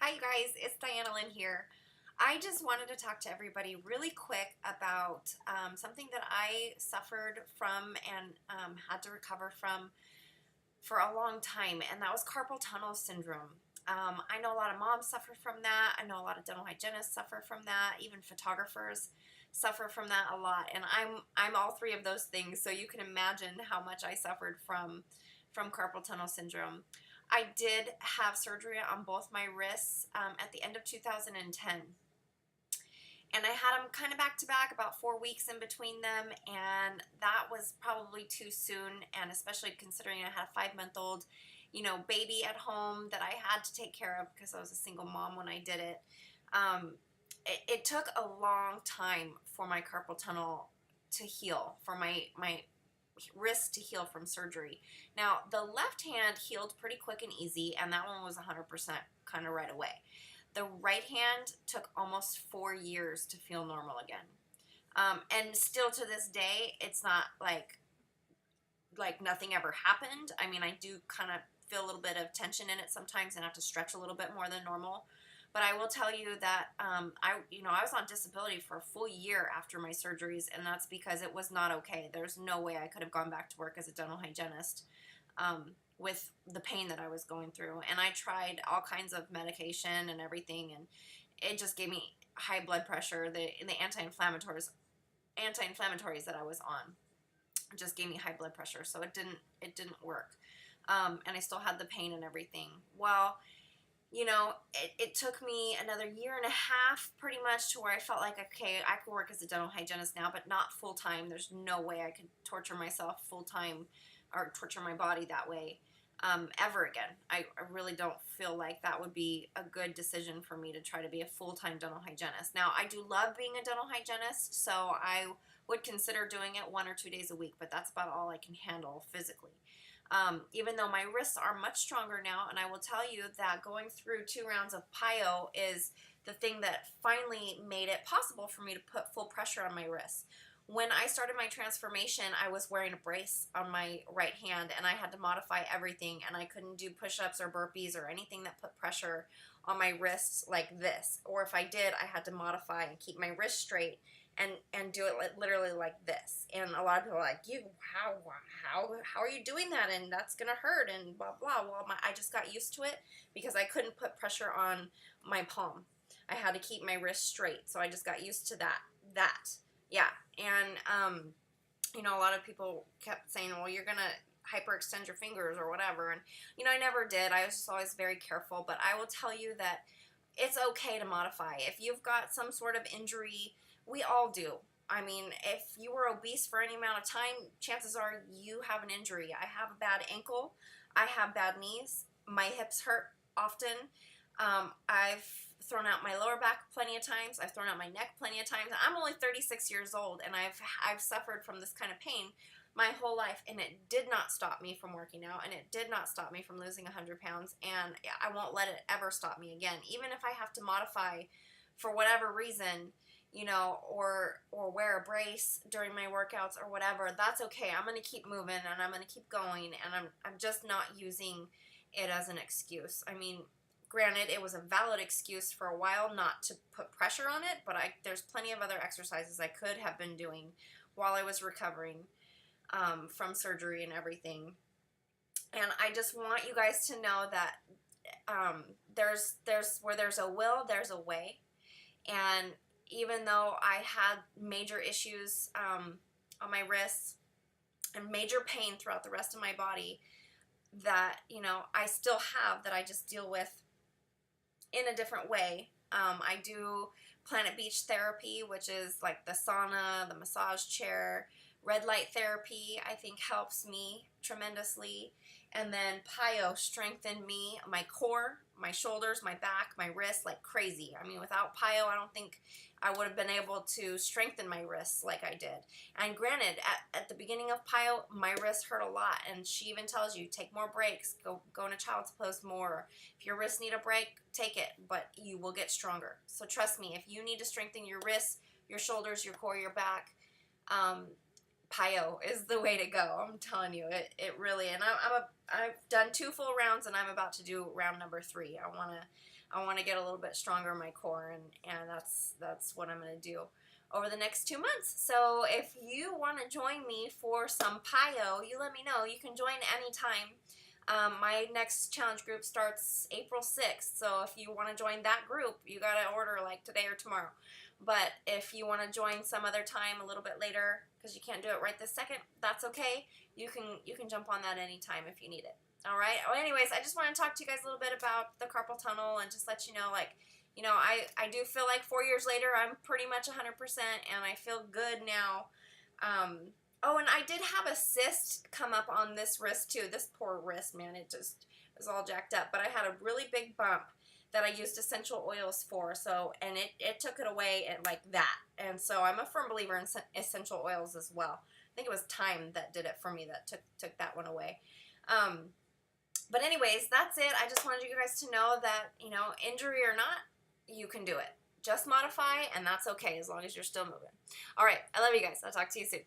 Hi you guys, it's Dianna Lynn here. I just wanted to talk to everybody really quick about something that I suffered from and had to recover from for a long time, and that was carpal tunnel syndrome. I know a lot of moms suffer from that. I know a lot of dental hygienists suffer from that. Even photographers suffer from that a lot, and I'm all three of those things. So you can imagine how much I suffered from carpal tunnel syndrome. I did have surgery on both my wrists at the end of 2010. And I had them kind of back to back, about 4 weeks in between them, and that was probably too soon, and especially considering I had a 5-month-old, baby at home that I had to take care of because I was a single mom when I did it. It took a long time for my carpal tunnel to heal, for my wrist to heal from surgery. Now, the left hand healed pretty quick and easy, and that one was 100% kind of right away. The right hand took almost 4 years to feel normal again. And still to this day, it's not like nothing ever happened. I mean, I do kind of feel a little bit of tension in it sometimes and have to stretch a little bit more than normal. But I will tell you that I was on disability for a full year after my surgeries, and that's because it was not okay. There's no way I could have gone back to work as a dental hygienist with the pain that I was going through. And I tried all kinds of medication and everything, and it just gave me high blood pressure. The anti-inflammatories that I was on just gave me high blood pressure, so it didn't work. And I still had the pain and everything. Well, it took me another year and a half pretty much to where I felt like, okay, I could work as a dental hygienist now, but not full time. There's no way I could torture myself full time or torture my body that way ever again. I really don't feel like that would be a good decision for me to try to be a full-time dental hygienist. Now, I do love being a dental hygienist, so I would consider doing it 1 or 2 days a week, but that's about all I can handle physically. Even though my wrists are much stronger now, and I will tell you that going through 2 rounds of PIO is the thing that finally made it possible for me to put full pressure on my wrists. When I started my transformation, I was wearing a brace on my right hand, and I had to modify everything, and I couldn't do push-ups or burpees or anything that put pressure on my wrists like this. Or if I did, I had to modify and keep my wrist straight and do it literally like this. And a lot of people are like, how are you doing that? And that's gonna hurt and blah blah. Well, I just got used to it because I couldn't put pressure on my palm. I had to keep my wrist straight, so I just got used to that. Yeah, and a lot of people kept saying, well, you're gonna hyperextend your fingers or whatever, and I never did. I was just always very careful. But I will tell you that it's okay to modify. If you've got some sort of injury, we all do. I mean, if you were obese for any amount of time, chances are you have an injury. I have a bad ankle. I have bad knees. My hips hurt often. I've thrown out my lower back plenty of times. I've thrown out my neck plenty of times. I'm only 36 years old, and I've suffered from this kind of pain my whole life, and it did not stop me from working out, and it did not stop me from losing 100 pounds, and I won't let it ever stop me again. Even if I have to modify for whatever reason, or wear a brace during my workouts or whatever, that's okay. I'm going to keep moving, and I'm going to keep going, and I'm just not using it as an excuse. I mean, granted, it was a valid excuse for a while not to put pressure on it, but there's plenty of other exercises I could have been doing while I was recovering from surgery and everything. And I just want you guys to know that there's where there's a will, there's a way. And even though I had major issues on my wrists and major pain throughout the rest of my body that, I still have, that I just deal with in a different way. I do Planet Beach therapy, which is like the sauna, the massage chair. Red light therapy, I think, helps me tremendously. And then PIO strengthened me, my core, my shoulders, my back, my wrists like crazy. I mean, without PIO, I don't think I would have been able to strengthen my wrists like I did. And granted, at the beginning of PIO, my wrists hurt a lot. And she even tells you, take more breaks, go into child's pose more. If your wrists need a break, take it, but you will get stronger. So trust me, if you need to strengthen your wrists, your shoulders, your core, your back, PYO is the way to go. I'm telling you, it really. And I've done 2 full rounds, and I'm about to do round number 3. I wanna get a little bit stronger in my core, and that's what I'm gonna do over the next 2 months. So if you want to join me for some PYO, you let me know. You can join anytime. My next challenge group starts April 6th, so if you want to join that group, you got to order like today or tomorrow. But if you want to join some other time a little bit later, because you can't do it right this second, that's okay. You can jump on that anytime if you need it. All right. Well, anyways, I just want to talk to you guys a little bit about the carpal tunnel and just let you know, like, you know, I do feel like 4 years later, I'm pretty much 100%, and I feel good now. Oh, and I did have a cyst come up on this wrist too. This poor wrist, man, it just was all jacked up. But I had a really big bump that I used essential oils for. So, and it took it away and like that. And so I'm a firm believer in essential oils as well. I think it was time that did it for me, that took that one away. But anyways, that's it. I just wanted you guys to know that, you know, injury or not, you can do it. Just modify, and that's okay as long as you're still moving. All right, I love you guys. I'll talk to you soon.